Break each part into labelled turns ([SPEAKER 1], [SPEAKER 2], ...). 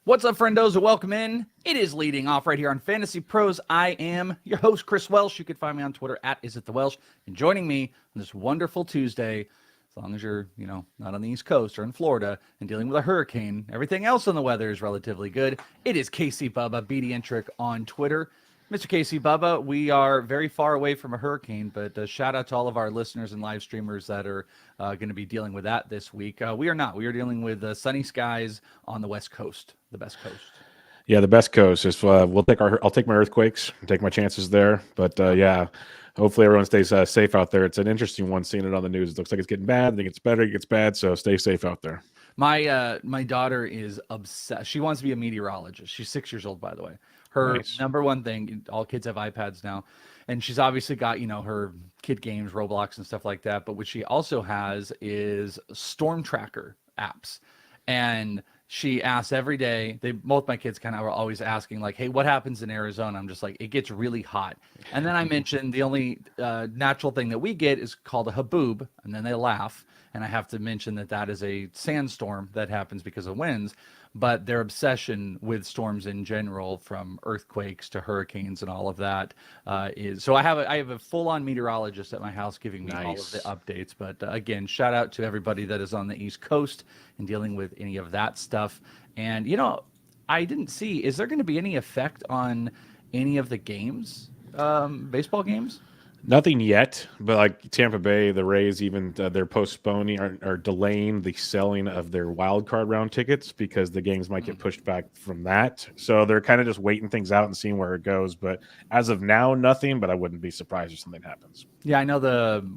[SPEAKER 1] What's up, friendos, and welcome in. It is leading off right here on Fantasy Pros. I am your host, Chris Welsh. You can find me on Twitter at IsItTheWelsh. And joining me on this wonderful Tuesday, as long as you're, not on the East Coast or in Florida and dealing with a hurricane, everything else on the weather is relatively good. It is Casey Bubba, BDentric on Twitter. Mr. Casey Bubba, we are very far away from a hurricane, but shout out to all of our listeners and live streamers that are going to be dealing with that this week. We are not. We are dealing with sunny skies on the West Coast, the best coast.
[SPEAKER 2] Yeah, the best coast is I'll take my earthquakes and take my chances there. But yeah, hopefully everyone stays safe out there. It's an interesting one seeing it on the news. It looks like it's getting bad. I think it's better. It gets bad. So stay safe out there.
[SPEAKER 1] My daughter is obsessed. She wants to be a meteorologist. She's 6 years old, by the way. Her number one thing, all kids have iPads now, and she's obviously got, her kid games, Roblox and stuff like that. But what she also has is storm tracker apps. And she asks every day, both my kids kind of are always asking, like, hey, what happens in Arizona? I'm just like, it gets really hot. And then I mentioned the only natural thing that we get is called a haboob, and then they laugh. And I have to mention that is a sandstorm that happens because of winds. But their obsession with storms in general, from earthquakes to hurricanes and all of that, is so I have a full-on meteorologist at my house giving me all of the updates. But again, shout out to everybody that is on the East Coast and dealing with any of that stuff. And I didn't see, is there going to be any effect on any of the games, baseball games?
[SPEAKER 2] Nothing yet, but like Tampa Bay, the Rays, even they're postponing or delaying the selling of their wild card round tickets because the games might get pushed back from that. So they're kind of just waiting things out and seeing where it goes. But as of now, nothing. But I wouldn't be surprised if something happens.
[SPEAKER 1] Yeah, I know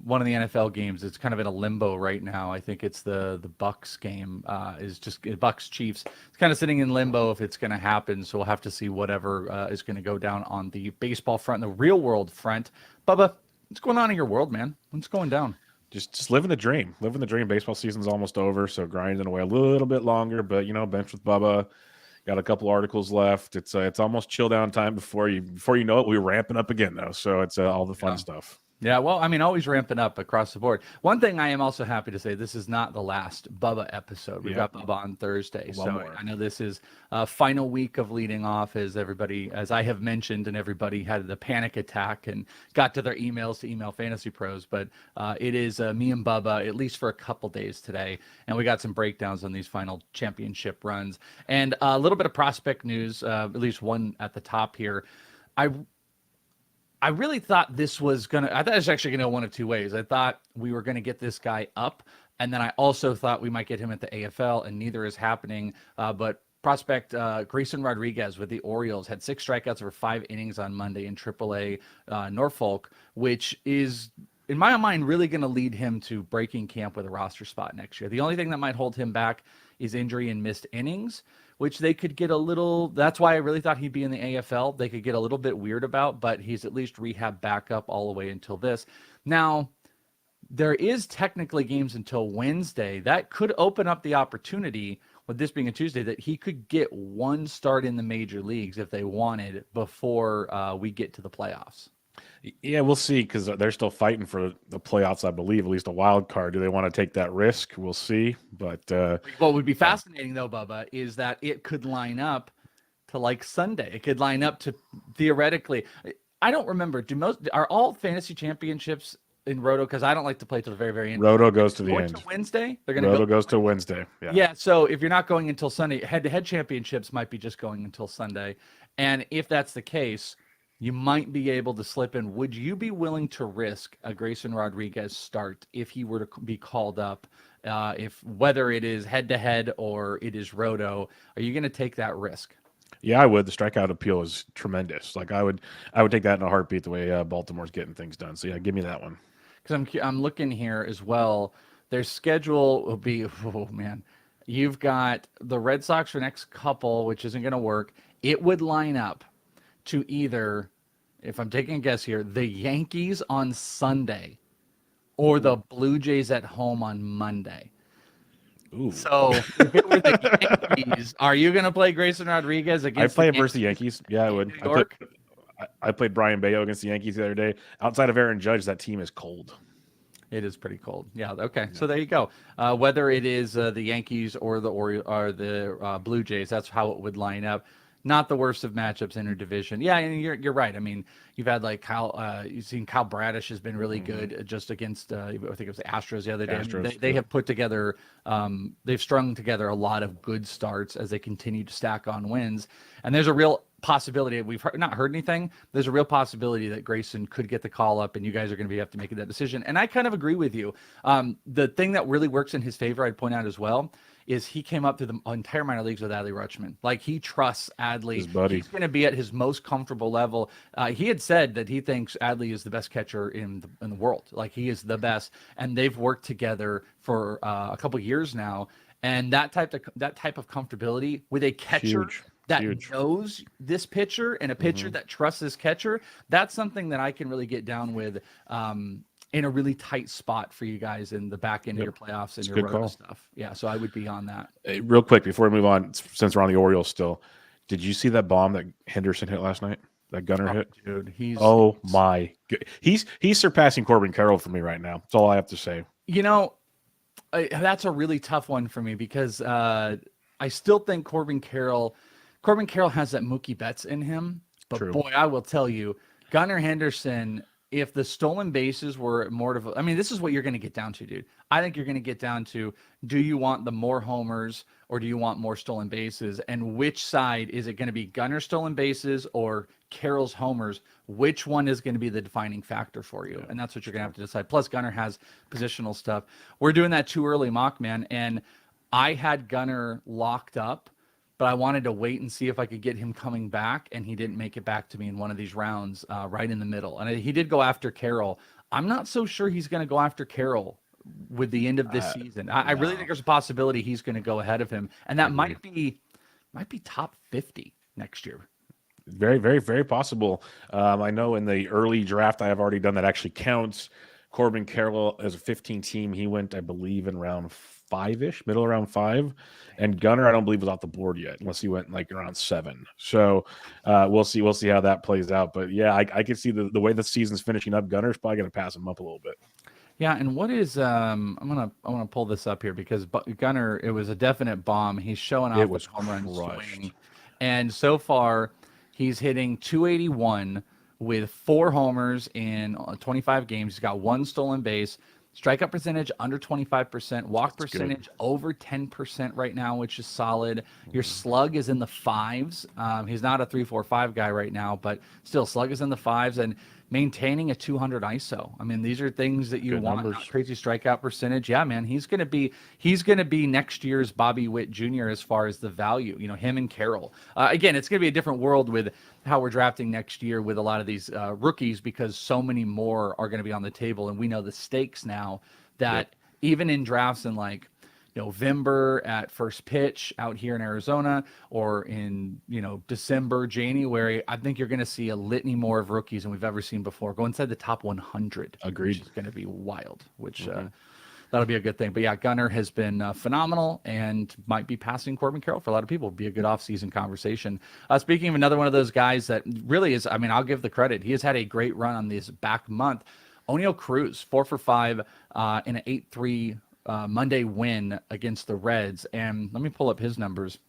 [SPEAKER 1] one of the NFL games. It's kind of in a limbo right now. I think it's the Bucks game. Is just Bucks Chiefs. It's kind of sitting in limbo if it's going to happen. So we'll have to see whatever is going to go down on the baseball front, the real world front. Bubba, what's going on in your world, man? What's going down?
[SPEAKER 2] Just living the dream. Living the dream. Baseball season's almost over, so grinding away a little bit longer. But bench with Bubba. Got a couple articles left. It's almost chill down time before you know it. We're ramping up again though, so it's all the fun stuff.
[SPEAKER 1] Yeah, well, I mean, always ramping up across the board. One thing I am also happy to say, this is not the last Bubba episode. We've got Bubba on Thursday. I know this is a final week of leading off, as I have mentioned, and everybody had the panic attack and got to their emails to email Fantasy Pros. But it is me and Bubba, at least for a couple days today. And we got some breakdowns on these final championship runs. And a little bit of prospect news, at least one at the top here. I really thought this was I thought it was actually going to go one of two ways. I thought we were going to get this guy up, and then I also thought we might get him at the AFL, and neither is happening. But prospect Grayson Rodriguez with the Orioles had 6 strikeouts over 5 innings on Monday in AAA Norfolk, which is, in my mind, really going to lead him to breaking camp with a roster spot next year. The only thing that might hold him back is injury and missed innings, which they could get a little, that's why I really thought he'd be in the AFL. They could get a little bit weird about, but he's at least rehab backup all the way until this. Now, there is technically games until Wednesday. That could open up the opportunity, with this being a Tuesday, that he could get one start in the major leagues if they wanted before we get to the playoffs.
[SPEAKER 2] Yeah, we'll see, because they're still fighting for the playoffs, I believe, at least a wild card. Do they want to take that risk? We'll see. But
[SPEAKER 1] what would be fascinating, though, Bubba, is that it could line up to like Sunday. It could line up to, theoretically, I don't remember. Are all fantasy championships in Roto? Because I don't like to play to the very, very end.
[SPEAKER 2] Roto goes to the end.
[SPEAKER 1] To Wednesday?
[SPEAKER 2] Roto goes to Wednesday.
[SPEAKER 1] Yeah. So if you're not going until Sunday, head-to-head championships might be just going until Sunday. And if that's the case, you might be able to slip in. Would you be willing to risk a Grayson Rodriguez start if he were to be called up? Whether it is head-to-head or it is Roto, are you going to take that risk?
[SPEAKER 2] Yeah, I would. The strikeout appeal is tremendous. Like I would take that in a heartbeat. The way Baltimore's getting things done. So yeah, give me that one.
[SPEAKER 1] Because I'm looking here as well. Their schedule will be, oh man, you've got the Red Sox for next couple, which isn't going to work. It would line up to either, if I'm taking a guess here, the Yankees on Sunday or the Blue Jays at home on Monday.
[SPEAKER 2] Ooh.
[SPEAKER 1] So if it were the Yankees, are you going to play Grayson Rodriguez against
[SPEAKER 2] I play versus the Yankees? Yeah, I would. I played Brian Bayo against the Yankees the other day. Outside of Aaron Judge, that team is cold.
[SPEAKER 1] It is pretty cold. Yeah. Okay. So there you go. Whether it is the Yankees or the Blue Jays, that's how it would line up. Not the worst of matchups in your division. Yeah, and you're right. I mean, you've had like you've seen Kyle Bradish has been really good just against I think it was the Astros the other day. I mean, they have put together they've strung together a lot of good starts as they continue to stack on wins. And there's a real possibility, we've not heard anything, there's a real possibility that Grayson could get the call up and you guys are going to have to make that decision. And I kind of agree with you. The thing that really works in his favor, I'd point out as well, is he came up through the entire minor leagues with Adley Rutschman. Like, he trusts Adley.
[SPEAKER 2] His buddy.
[SPEAKER 1] He's going to be at his most comfortable level. He had said that he thinks Adley is the best catcher in the world. Like, he is the best. And they've worked together for a couple years now. And that type of comfortability with a catcher that knows this pitcher and a pitcher that trusts this catcher, that's something that I can really get down with in a really tight spot for you guys in the back end of your playoffs and your road stuff. Yeah, so I would be on that.
[SPEAKER 2] Hey, real quick, before we move on, since we're on the Orioles still, did you see that bomb that Henderson hit last night? That Gunnar hit?
[SPEAKER 1] Dude,
[SPEAKER 2] my God. He's surpassing Corbin Carroll for me right now. That's all I have to say.
[SPEAKER 1] You know, that's a really tough one for me because I still think Corbin Carroll has that Mookie Betts in him. But boy, I will tell you, Gunnar Henderson, if the stolen bases were more I mean, this is what you're going to get down to, dude. I think you're going to get down to, do you want the more homers or do you want more stolen bases? And which side is it going to be, Gunnar stolen bases or Carroll's homers? Which one is going to be the defining factor for you? And that's what you're going to have to decide. Plus, Gunnar has positional stuff. We're doing that too early, Mock Man. And I had Gunnar locked up, but I wanted to wait and see if I could get him coming back, and he didn't make it back to me in one of these rounds right in the middle. And he did go after Carroll. I'm not so sure he's going to go after Carroll with the end of this season. I really think there's a possibility he's going to go ahead of him, and that might be top 50 next year.
[SPEAKER 2] Very, very, very possible. I know in the early draft I have already done that actually counts. Corbin Carroll as a 15 team, he went, I believe, in round 5-ish, middle around 5, and Gunnar I don't believe was off the board yet, unless he went like around 7. So we'll see how that plays out. But yeah, I can see the way the season's finishing up, Gunnar's probably going to pass him up a little bit.
[SPEAKER 1] Yeah, and what is I want to pull this up here because Gunnar, it was a definite bomb. He's showing off with home run swing, and so far he's hitting 281 with 4 homers in 25 games. He's got 1 stolen base. Strikeout percentage under 25%, walk percentage over 10% right now, which is solid. Your slug is in the 5s. He's not a 3-4-5 guy right now, but still, slug is in the 5s and maintaining a 200 ISO. I mean, these are things that you want. Not crazy strikeout percentage. Yeah, man, he's gonna be next year's Bobby Witt Jr. as far as the value. You know, him and Carroll. Again, it's gonna be a different world with how we're drafting next year with a lot of these rookies because so many more are going to be on the table, and we know the stakes now that even in drafts in like November at first pitch out here in Arizona or in December, January, I think you're going to see a litany more of rookies than we've ever seen before go inside the top 100.
[SPEAKER 2] Agreed.
[SPEAKER 1] Which is going to be wild, which that'll be a good thing. But yeah, Gunnar has been phenomenal and might be passing Corbin Carroll for a lot of people. Be a good offseason conversation. Speaking of another one of those guys that really is, I mean, I'll give the credit. He has had a great run on this back month. Oneil Cruz, 4 for 5 in an 8-3 Monday win against the Reds. And let me pull up his numbers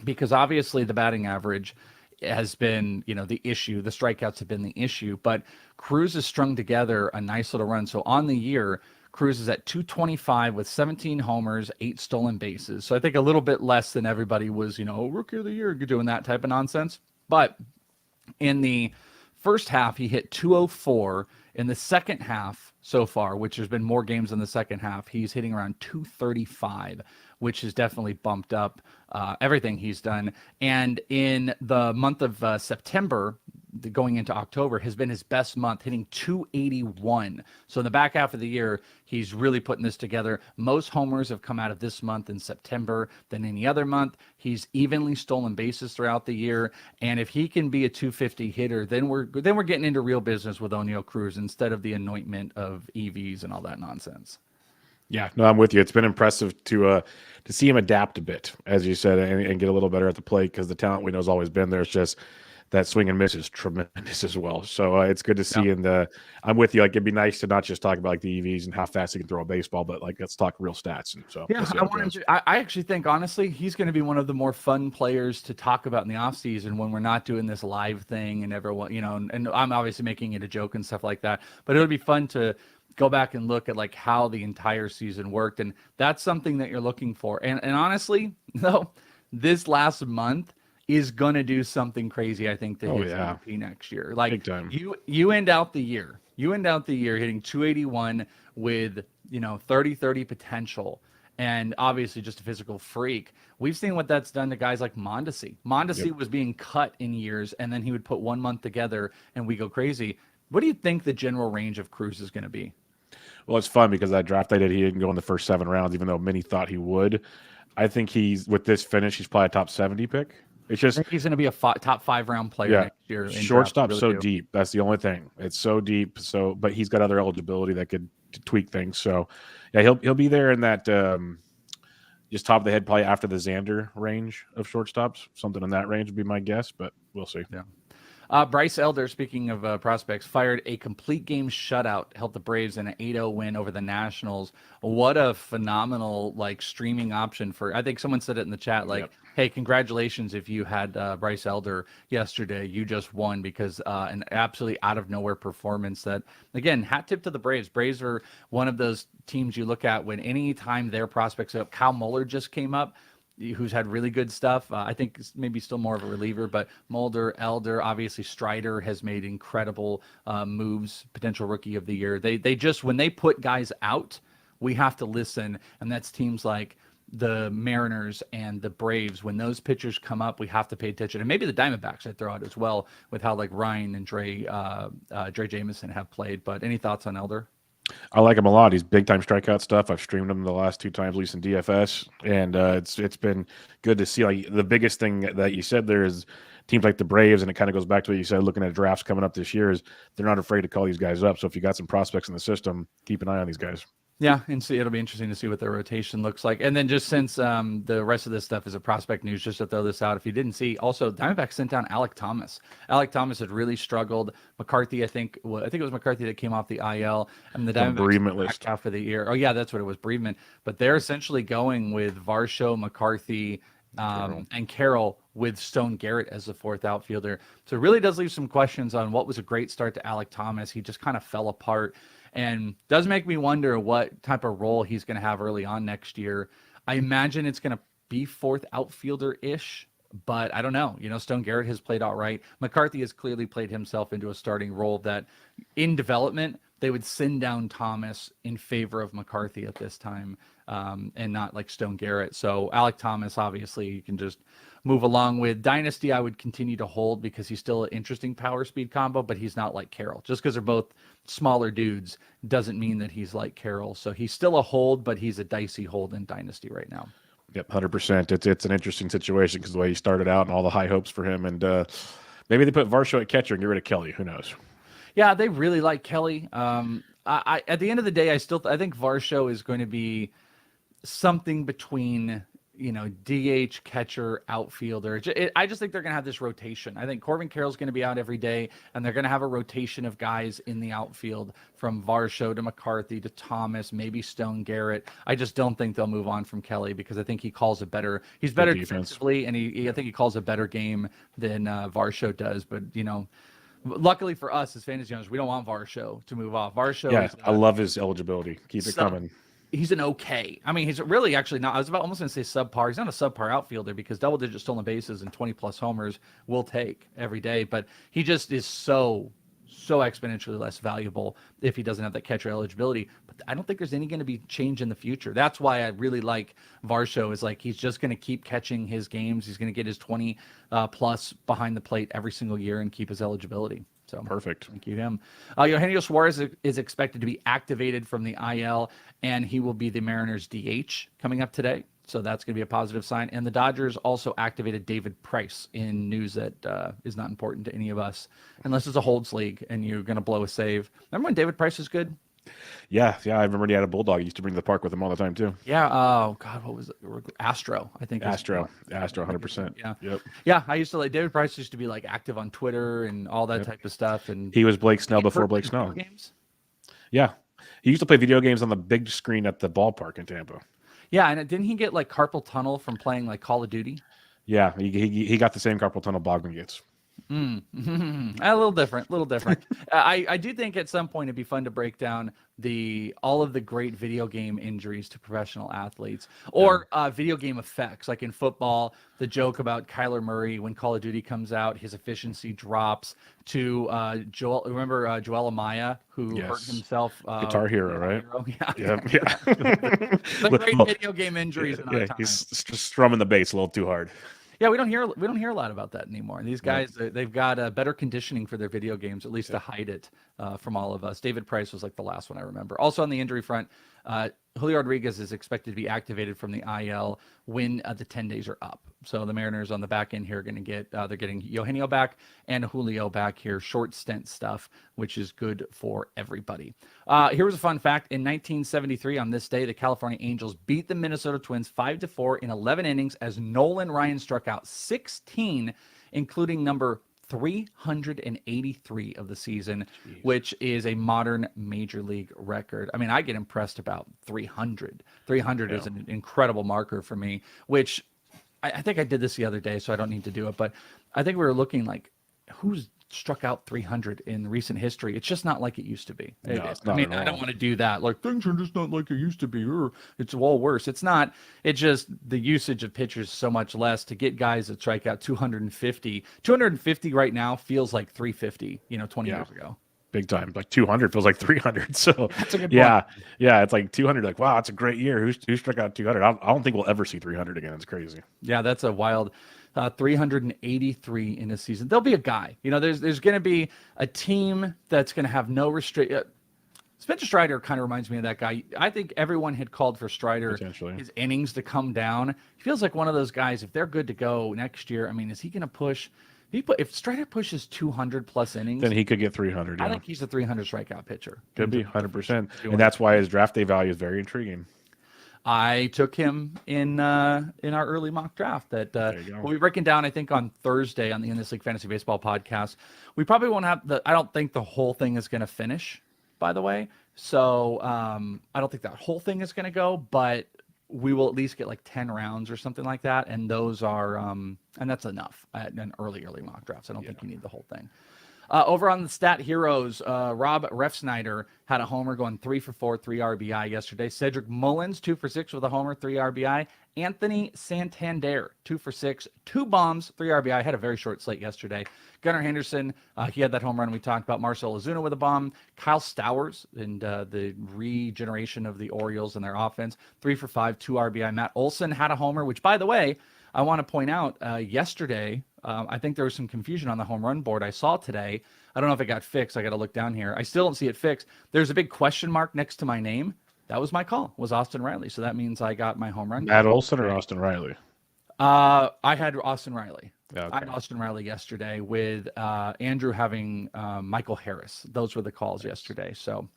[SPEAKER 1] because obviously the batting average has been, the issue. The strikeouts have been the issue, but Cruz has strung together a nice little run. So on the year, Cruz is at 225 with 17 homers, 8 stolen bases. So I think a little bit less than everybody was, rookie of the year doing that type of nonsense. But in the first half, he hit 204. In the second half so far, which there's been more games in the second half, he's hitting around 235, which has definitely bumped up everything he's done. And in the month of September, going into October, has been his best month, hitting 281. So in the back half of the year, he's really putting this together. Most homers have come out of this month in September than any other month. He's evenly stolen bases throughout the year. And if he can be a 250 hitter, then we're getting into real business with Oneil Cruz instead of the anointment of EVs and all that nonsense.
[SPEAKER 2] Yeah, no, I'm with you. It's been impressive to see him adapt a bit, as you said, and get a little better at the plate because the talent we know has always been there. It's just that swing and miss is tremendous as well. So it's good to see. And I'm with you. Like, it'd be nice to not just talk about like the EVs and how fast he can throw a baseball, but like let's talk real stats. And so
[SPEAKER 1] yeah, I actually think honestly he's going to be one of the more fun players to talk about in the off season when we're not doing this live thing and everyone, and I'm obviously making it a joke and stuff like that. But it would be fun to go back and look at like how the entire season worked, and that's something that you're looking for. And honestly, though, this last month is gonna do something crazy, I think, to his MVP next year. Like,
[SPEAKER 2] big time.
[SPEAKER 1] You end out the year hitting 281 with 30-30 potential, and obviously just a physical freak. We've seen what that's done to guys like Mondesi. Was being cut in years, and then he would put 1 month together, and we go crazy. What do you think the general range of Cruz is going to be?
[SPEAKER 2] Well, it's fun because that draft I did, he didn't go in the first 7 rounds, even though many thought he would. I think with this finish, he's probably a top 70 pick. It's just
[SPEAKER 1] he's going to be a top 5 round player next year.
[SPEAKER 2] Shortstop's so deep. That's the only thing. It's so deep. So, but he's got other eligibility that could tweak things. So, yeah, he'll be there in that just top of the head, probably after the Xander range of shortstops. Something in that range would be my guess, but we'll see.
[SPEAKER 1] Yeah. Bryce Elder, speaking of prospects, fired a complete game shutout, helped the Braves in an 8-0 win over the Nationals. What a phenomenal streaming option for. I think someone said it in the chat, hey, congratulations if you had Bryce Elder yesterday. You just won because an absolutely out of nowhere performance that, again, hat tip to the Braves. Braves are one of those teams you look at when any time their prospects up. Kyle Muller just came up, who's had really good stuff. I think maybe still more of a reliever, but Mulder, Elder, obviously Strider has made incredible moves, potential rookie of the year. They just, when they put guys out, we have to listen. And that's teams like the Mariners and the Braves. When those pitchers come up, we have to pay attention. And maybe the Diamondbacks I'd throw out as well with how Ryan and Dre Jameson have played. But any thoughts on Elder?
[SPEAKER 2] I like him a lot. He's big time strikeout stuff. I've streamed him the last 2 times, at least in DFS, and it's been good to see. Like, the biggest thing that you said there is teams like the Braves, and it kind of goes back to what you said. Looking at drafts coming up this year, is they're not afraid to call these guys up. So if you got some prospects in the system, keep an eye on these guys.
[SPEAKER 1] Yeah, and see, it'll be interesting to see what their rotation looks like. And then just since the rest of this stuff is a prospect news, just to throw this out, if you didn't see, also Diamondbacks sent down Alek Thomas. Alek Thomas had really struggled. McCarthy, I think it was McCarthy that came off the IL, and the Diamondbacks
[SPEAKER 2] list
[SPEAKER 1] half of the year. Oh yeah, that's what it was, bereavement. But they're essentially going with Varsho, McCarthy, and Carroll with Stone Garrett as the 4th outfielder. So it really does leave some questions on what was a great start to Alek Thomas. He just kind of fell apart. And does make me wonder what type of role he's going to have early on next year. I imagine it's going to be 4th outfielder-ish, but I don't know. Stone Garrett has played all right. McCarthy has clearly played himself into a starting role that in development, they would send down Thomas in favor of McCarthy at this time, and not like Stone Garrett. So Alek Thomas, obviously, you can just move along with. Dynasty, I would continue to hold because he's still an interesting power speed combo, but he's not like Carroll. Just because they're both smaller dudes doesn't mean that he's like Carroll. So he's still a hold, but he's a dicey hold in Dynasty right now.
[SPEAKER 2] Yep, 100%. It's an interesting situation because the way he started out and all the high hopes for him, and maybe they put Varsho at catcher and get rid of Kelly. Who knows?
[SPEAKER 1] Yeah, they really like Kelly. I at the end of the day, I think Varsho is going to be something between DH, catcher, outfielder. I just think they're going to have this rotation. I think Corbin Carroll's going to be out every day, and they're going to have a rotation of guys in the outfield from Varsho to McCarthy to Thomas, maybe Stone Garrett. I just don't think they'll move on from Kelly because I think he's better defensively, and I think he calls a better game than Varsho does. But, luckily for us as fantasy owners, we don't want Varsho to move off.
[SPEAKER 2] I love his eligibility. Keep it coming.
[SPEAKER 1] He's an okay. I mean, he's really actually not. I was almost going to say subpar. He's not a subpar outfielder because double-digit stolen bases and 20-plus homers we'll take every day. But he just is so exponentially less valuable if he doesn't have that catcher eligibility. But I don't think there's any going to be change in the future. That's why I really like Varsho. Is he's just going to keep catching his games. He's going to get his 20 plus behind the plate every single year and keep his eligibility. So
[SPEAKER 2] perfect.
[SPEAKER 1] Thank you, him. Eugenio Suarez is expected to be activated from the IL, and he will be the Mariners' DH coming up today. So that's going to be a positive sign. And the Dodgers also activated David Price in news that is not important to any of us, unless it's a holds league and you're going to blow a save. Remember when David Price was good?
[SPEAKER 2] Yeah. I remember he had a bulldog. He used to bring to the park with him all the time too.
[SPEAKER 1] Yeah. Oh God, what was it? Astro, I think.
[SPEAKER 2] Astro, 100%.
[SPEAKER 1] Yeah.
[SPEAKER 2] Yep.
[SPEAKER 1] Yeah. I used to like David Price used to be like active on Twitter and all that type of stuff. And
[SPEAKER 2] He was Blake Snell before
[SPEAKER 1] hurt
[SPEAKER 2] Blake
[SPEAKER 1] in
[SPEAKER 2] Snell.
[SPEAKER 1] video games.
[SPEAKER 2] Yeah. He used to play video games on the big screen at the ballpark in Tampa.
[SPEAKER 1] Yeah, and didn't he get like carpal tunnel from playing like Call of Duty?
[SPEAKER 2] Yeah, he got the same carpal tunnel Bogman gets.
[SPEAKER 1] A little different, I do think at some point it'd be fun to break down all of the great video game injuries to professional athletes, or video game effects, like in football, the joke about Kyler Murray when Call of Duty comes out, his efficiency drops. To Joel Amaya, who hurt himself.
[SPEAKER 2] Guitar Hero, right?
[SPEAKER 1] Yeah. The great video game injuries in our time.
[SPEAKER 2] He's just strumming the bass a little too hard.
[SPEAKER 1] Yeah, we don't hear a lot about that anymore. And these guys, they've got better conditioning for their video games, at least to hide it from all of us. David Price was like the last one I remember. Also on the injury front, Julio Rodriguez is expected to be activated from the IL when the 10 days are up. So the Mariners on the back end here are going to get they're getting Eugenio back and Julio back here, short stint stuff, which is good for everybody. Here was a fun fact: in 1973, on this day, the California Angels beat the Minnesota Twins 5-4 in 11 innings as Nolan Ryan struck out 16, including number 383 of the season. Jeez. Which is a modern major league record. I mean, I get impressed about 300. 300 is an incredible marker for me, which I think I did this the other day, so I don't need to do it. But I think we were looking like who's struck out 300 in recent history. It's just not like it used to be.
[SPEAKER 2] No, I
[SPEAKER 1] don't want to do that. Like, things are just not like it used to be, or it's all worse. It's not. It's just the usage of pitchers is so much less. To get guys that strike out 250 right now feels like 350, 20 years ago.
[SPEAKER 2] Big time. Like 200 feels like 300. So
[SPEAKER 1] that's a good
[SPEAKER 2] point. Yeah. It's like 200. Like, wow, it's a great year. Who struck out 200? I don't think we'll ever see 300 again. It's crazy.
[SPEAKER 1] Yeah, that's a wild. 383 in a season. There'll be a guy. There's going to be a team that's going to have no restrict. Spencer Strider kind of reminds me of that guy. I think everyone had called for Strider, his innings to come down. He feels like one of those guys. If they're good to go next year, I mean, is he going to push? If Strider pushes 200 plus innings,
[SPEAKER 2] then he could get 300.
[SPEAKER 1] I think he's a 300 strikeout pitcher.
[SPEAKER 2] Could be 100%, and that's why his draft day value is very intriguing.
[SPEAKER 1] I took him in our early mock draft that we'll be breaking down, I think, on Thursday on the In This League Fantasy Baseball podcast. We probably won't have I don't think the whole thing is going to finish, by the way. So I don't think that whole thing is going to go, but we will at least get like 10 rounds or something like that. And those are, and that's enough at an early mock drafts. I don't think you need the whole thing. Over on the Stat Heroes, Rob Refsnyder had a homer going 3 for 4, 3 RBI yesterday. Cedric Mullins, 2 for 6 with a homer, 3 RBI. Anthony Santander, 2 for 6, 2 bombs, 3 RBI. Had a very short slate yesterday. Gunnar Henderson, he had that home run we talked about. Marcell Ozuna with a bomb. Kyle Stowers and the regeneration of the Orioles and their offense, 3 for 5, 2 RBI. Matt Olson had a homer, which, by the way, I want to point out yesterday, I think there was some confusion on the home run board I saw today. I don't know if it got fixed. I got to look down here. I still don't see it fixed. There's a big question mark next to my name. That was my call, was Austin Riley. So that means I got my home run.
[SPEAKER 2] Matt Olson or Austin Riley?
[SPEAKER 1] I had Austin Riley.
[SPEAKER 2] Okay.
[SPEAKER 1] I had Austin Riley yesterday with Andrew having Michael Harris. Those were the calls yesterday. So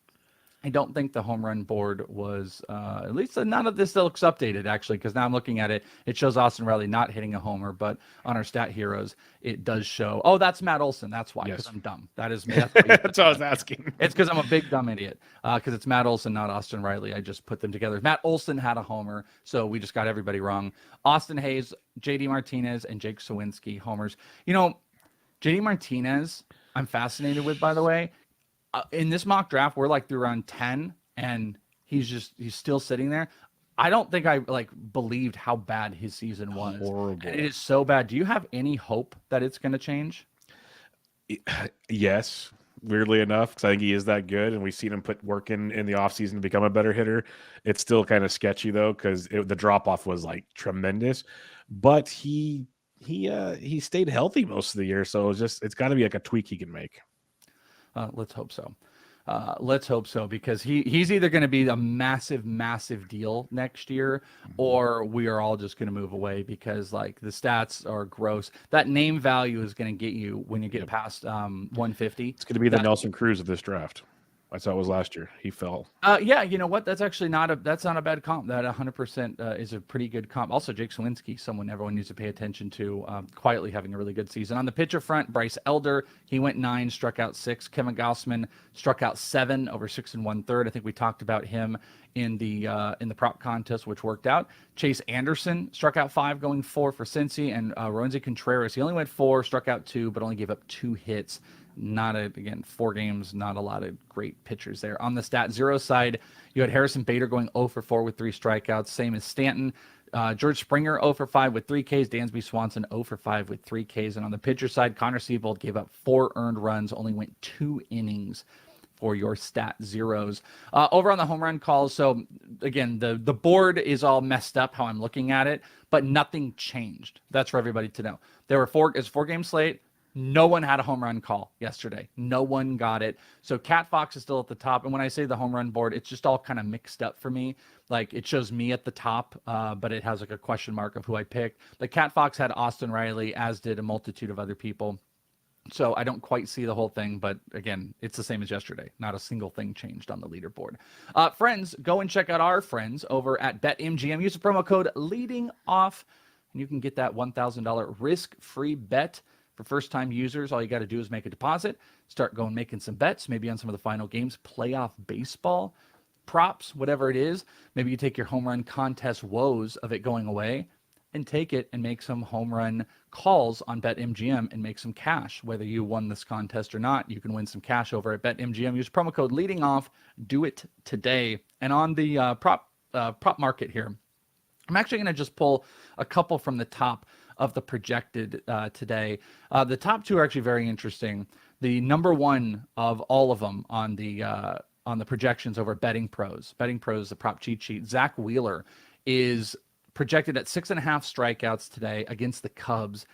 [SPEAKER 1] I don't think the home run board was, at least none of this looks updated, actually, because now I'm looking at it. It shows Austin Riley not hitting a homer, but on our Stat Heroes, it does show. Oh, that's Matt Olson. That's why, because I'm dumb. That is me.
[SPEAKER 2] That's what I was asking.
[SPEAKER 1] It's because I'm a big dumb idiot, because it's Matt Olson, not Austin Riley. I just put them together. Matt Olson had a homer, so we just got everybody wrong. Austin Hayes, J.D. Martinez, and Jake Sawinski homers. J.D. Martinez, I'm fascinated with, by the way. In this mock draft, we're like through around 10, and he's still sitting there. I don't think I believed how bad his season was.
[SPEAKER 2] Horrible.
[SPEAKER 1] And it is so bad. Do you have any hope that it's going to change?
[SPEAKER 2] Yes, weirdly enough, because I think he is that good, and we've seen him put work in the offseason to become a better hitter. It's still kind of sketchy though, because the drop off was like tremendous, but he stayed healthy most of the year, so it's got to be like a tweak he can make.
[SPEAKER 1] Let's hope so. Let's hope so, because he's either going to be a massive, massive deal next year, or we are all just going to move away, because the stats are gross. That name value is going to get you when you get past 150.
[SPEAKER 2] It's going to be the Nelson Cruz of this draft. I saw it was last year. He fell.
[SPEAKER 1] Yeah, you know what? That's actually not a bad comp. That 100% is a pretty good comp. Also, Jake Sawinski, someone everyone needs to pay attention to, quietly having a really good season. On the pitcher front, Bryce Elder, he went 9, struck out 6. Kevin Gausman struck out 7 over 6 1/3. I think we talked about him in the prop contest, which worked out. Chase Anderson struck out 5, going 4 for Cincy, and Roansy Contreras, he only went 4, struck out 2, but only gave up 2 hits. Again, 4 games, not a lot of great pitchers there. On the stat zero side, you had Harrison Bader going 0 for 4 with 3 strikeouts, same as Stanton. George Springer 0 for 5 with 3 Ks. Dansby Swanson 0 for 5 with 3 Ks. And on the pitcher side, Connor Siebold gave up 4 earned runs, only went 2 innings for your stat zeros. Over on the home run calls, so again, the board is all messed up how I'm looking at it, but nothing changed. That's for everybody to know. There were 4-game slate. No one had a home run call yesterday. No one got it. So Cat Fox is still at the top. And when I say the home run board, it's just all kind of mixed up for me. Like it shows me at the top, but it has like a question mark of who I picked. The Cat Fox had Austin Riley, as did a multitude of other people. So I don't quite see the whole thing, but again, it's the same as yesterday. Not a single thing changed on the leaderboard. Friends, go and check out our friends over at BetMGM. Use the promo code leading off, and you can get that $1,000 risk-free bet. For first-time users, all you got to do is make a deposit, start going making some bets, maybe on some of the final games, playoff baseball, props, whatever it is. Maybe you take your home run contest woes of it going away and take it and make some home run calls on BetMGM and make some cash. Whether you won this contest or not, you can win some cash over at BetMGM. Use promo code leading off. Do it today. And on the prop market here, I'm actually going to just pull a couple from the top of the projected today. The top 2 are actually very interesting. The number 1 of all of them on the projections over Betting Pros, the prop cheat sheet, Zach Wheeler is projected at 6.5 strikeouts today against the Cubs.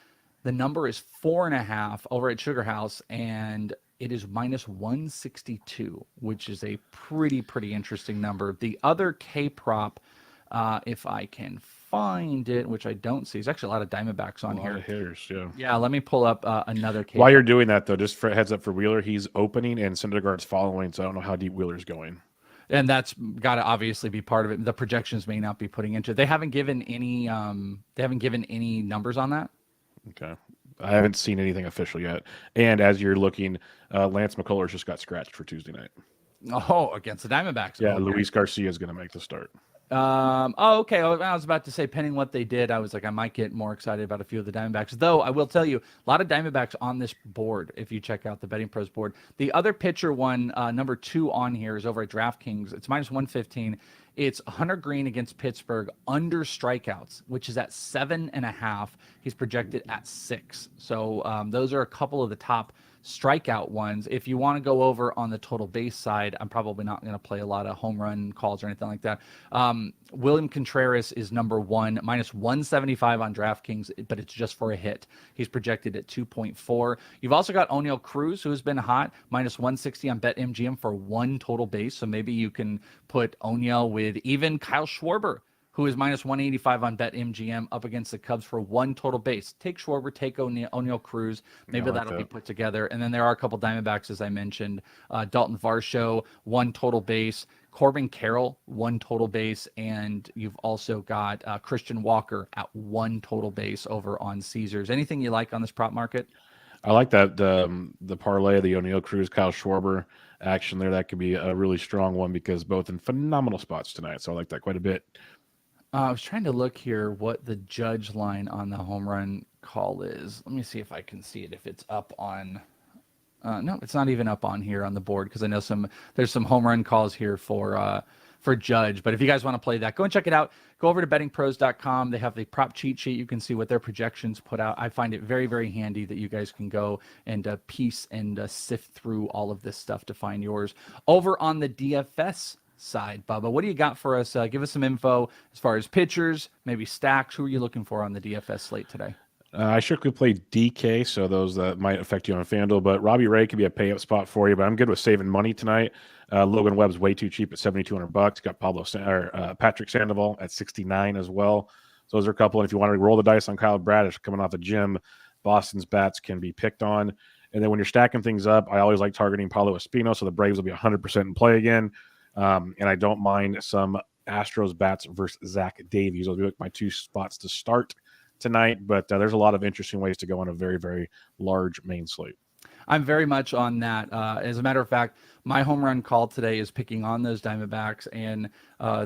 [SPEAKER 1] The number is 4.5 over at Sugar House, and it is minus 162, which is a pretty interesting number. The other K prop, if I can find it, which I don't see. There's actually a lot of Diamondbacks on here. A lot
[SPEAKER 2] of hitters, yeah.
[SPEAKER 1] Yeah, let me pull up another case.
[SPEAKER 2] While you're doing that, though, just for heads up for Wheeler, he's opening and Syndergaard's following, so I don't know how deep Wheeler's going.
[SPEAKER 1] And that's got to obviously be part of it. The projections may not be putting into it. They haven't given any numbers on that.
[SPEAKER 2] Okay. I haven't seen anything official yet. And as you're looking, Lance McCullers just got scratched for Tuesday night.
[SPEAKER 1] Oh, against the Diamondbacks.
[SPEAKER 2] Yeah, okay. Luis Garcia is going to make the start.
[SPEAKER 1] Okay. I was about to say, pending what they did, I was like, I might get more excited about a few of the Diamondbacks. Though I will tell you, a lot of Diamondbacks on this board. If you check out the Betting Pros board, the other pitcher one, number 2 on here is over at DraftKings. It's minus 115. It's Hunter Green against Pittsburgh under strikeouts, which is at 7.5. He's projected at 6. So those are a couple of the top strikeout ones. If you want to go over on the total base side, I'm probably not going to play a lot of home run calls or anything like that. William Contreras is number 1, minus 175 on DraftKings, but it's just for a hit. He's projected at 2.4. You've also got O'Neal Cruz, who has been hot, minus 160 on BetMGM for 1 total base. So maybe you can put O'Neal with even Kyle Schwarber, who is minus 185 on BetMGM, up against the Cubs for 1 total base. Take Schwarber, take O'Neal Cruz. Maybe that'll be put together. And then there are a couple Diamondbacks, as I mentioned. Dalton Varsho, 1 total base. Corbin Carroll, 1 total base. And you've also got Christian Walker at 1 total base over on Caesars. Anything you like on this prop market?
[SPEAKER 2] I like that the parlay, the O'Neal Cruz, Kyle Schwarber action there. That could be a really strong one because both in phenomenal spots tonight. So I like that quite a bit.
[SPEAKER 1] I was trying to look here what the judge line on the home run call is. Let me see if I can see it, if it's up on no, it's not even up on here on the board, because I know there's some home run calls here for judge. But if you guys want to play that, go and check it out. Go over to bettingpros.com. They have the prop cheat sheet. You can see what their projections put out. I find it very handy that you guys can go and piece and sift through all of this stuff to find yours. Over on the DFS side, Bubba, what do you got for us? Give us some info as far as pitchers, maybe stacks. Who are you looking for on the DFS slate today?
[SPEAKER 2] I strictly play DK, so those that might affect you on FanDuel, but Robbie Ray could be a pay-up spot for you, but I'm good with saving money tonight. Logan Webb's way too cheap at $7,200. Got Patrick Sandoval at 69 as well. So those are a couple. And if you want to roll the dice on Kyle Bradish coming off the gym, Boston's bats can be picked on. And then when you're stacking things up, I always like targeting Paulo Espino, so the Braves will be 100% in play again. And I don't mind some Astros bats versus Zach Davies. Those will be my 2 spots to start tonight, but there's a lot of interesting ways to go on a very, very large main slate.
[SPEAKER 1] I'm very much on that. As a matter of fact, my home run call today is picking on those Diamondbacks and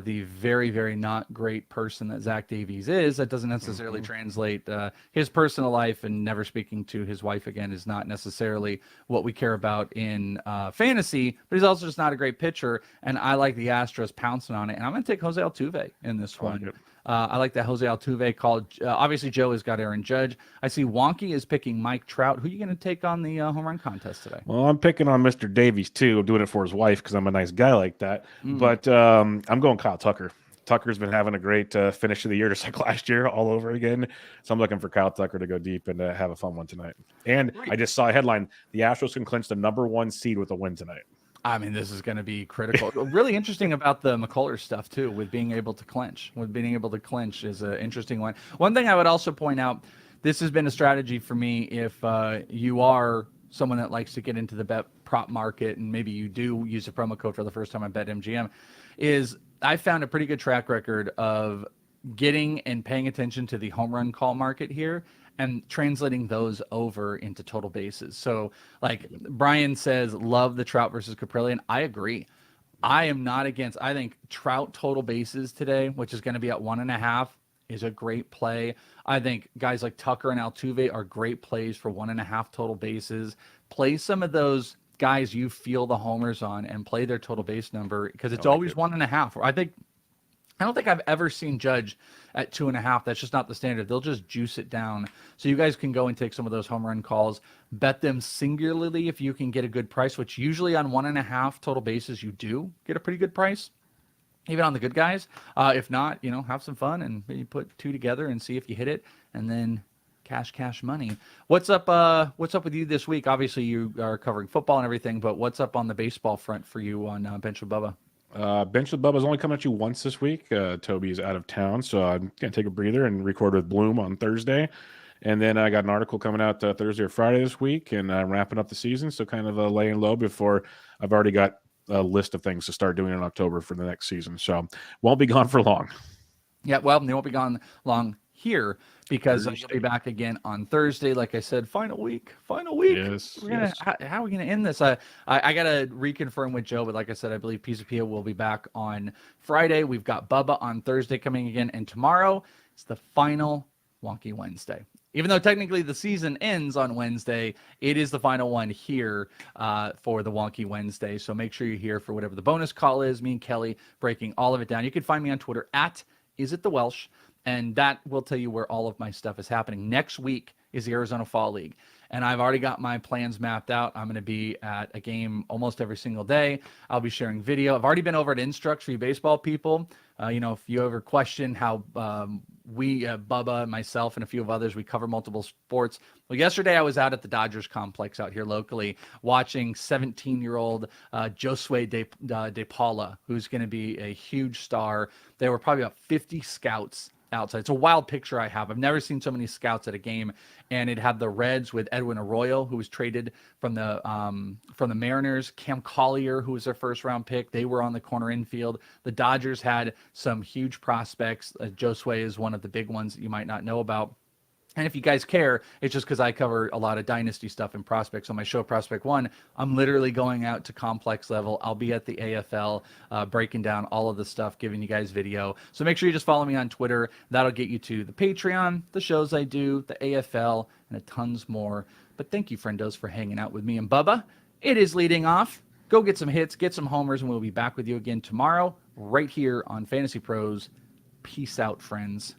[SPEAKER 1] the very, very not great person that Zach Davies is. That doesn't necessarily translate. His personal life and never speaking to his wife again is not necessarily what we care about in fantasy, but he's also just not a great pitcher. And I like the Astros pouncing on it. And I'm going to take Jose Altuve in this one. I like that Jose Altuve call. Obviously, Joe has got Aaron Judge. I see Wonky is picking Mike Trout. Who are you going to take on the home run contest today?
[SPEAKER 2] Well, I'm picking on Mr. Davies, too. I'm doing it for his wife because I'm a nice guy like that. But I'm going Kyle Tucker. Tucker's been having a great finish of the year, just like last year, all over again. So I'm looking for Kyle Tucker to go deep and have a fun one tonight. And I just saw a headline. The Astros can clinch the #1 seed with a win tonight.
[SPEAKER 1] I mean, this is going to be critical. Really interesting about the McCullers stuff, too, with being able to clinch. Is an interesting one. One thing I would also point out, this has been a strategy for me if you are someone that likes to get into the bet prop market and maybe you do use a promo code for the first time on BetMGM, is I found a pretty good track record of getting and paying attention to the home run call market here and translating those over into total bases. So like Brian says, love the Trout versus Caprillion. I agree. I am not against, I think Trout total bases today, which is going to be at 1.5, is a great play. I think guys like Tucker and Altuve are great plays for 1.5 total bases. Play some of those guys you feel the homers on and play their total base number because it's always 1.5. I don't think I've ever seen Judge at 2.5. That's just not the standard. They'll just juice it down. So you guys can go and take some of those home run calls, bet them singularly if you can get a good price, which usually on 1.5 total bases, you do get a pretty good price, even on the good guys. If not, have some fun and maybe put 2 together and see if you hit it, and then cash money. What's up with you this week? Obviously you are covering football and everything, but what's up on the baseball front for you on Bench with Bubba?
[SPEAKER 2] Bench with Bubba's only coming at you once this week. Toby is out of town, so I'm going to take a breather and record with Bloom on Thursday. And then I got an article coming out Thursday or Friday this week, and I'm wrapping up the season, so kind of laying low before I've already got a list of things to start doing in October for the next season. So won't be gone for long. Yeah,
[SPEAKER 1] well, they won't be gone long here because you'll be back again on Thursday. Like I said, final week.
[SPEAKER 2] Yes.
[SPEAKER 1] How are we going to end this? I got to reconfirm with Joe, but like I said, I believe Pizza Pia will be back on Friday. We've got Bubba on Thursday coming again, and tomorrow is the final Wonky Wednesday. Even though technically the season ends on Wednesday, it is the final one here for the Wonky Wednesday. So make sure you're here for whatever the bonus call is. Me and Kelly breaking all of it down. You can find me on Twitter at @IsItTheWelsh. And that will tell you where all of my stuff is happening. Next week is the Arizona Fall League. And I've already got my plans mapped out. I'm going to be at a game almost every single day. I'll be sharing video. I've already been over at Instructs for you baseball people. If you ever question how we, Bubba, myself, and a few of others, we cover multiple sports. Well, yesterday I was out at the Dodgers complex out here locally watching 17-year-old Josue De Paula, who's going to be a huge star. There were probably about 50 scouts outside. It's a wild picture I have. I've never seen so many scouts at a game, and it had the Reds with Edwin Arroyo, who was traded from the Mariners, Cam Collier, who was their first round pick. They were on the corner infield. The Dodgers had some huge prospects. Josue is one of the big ones that you might not know about. And if you guys care, it's just because I cover a lot of dynasty stuff and prospects on my show, Prospect One. I'm literally going out to complex level. I'll be at the AFL breaking down all of the stuff, giving you guys video. So make sure you just follow me on Twitter. That'll get you to the Patreon, the shows I do, the AFL, and a tons more. But thank you, friendos, for hanging out with me and Bubba. It is leading off. Go get some hits, get some homers, and we'll be back with you again tomorrow right here on Fantasy Pros. Peace out, friends.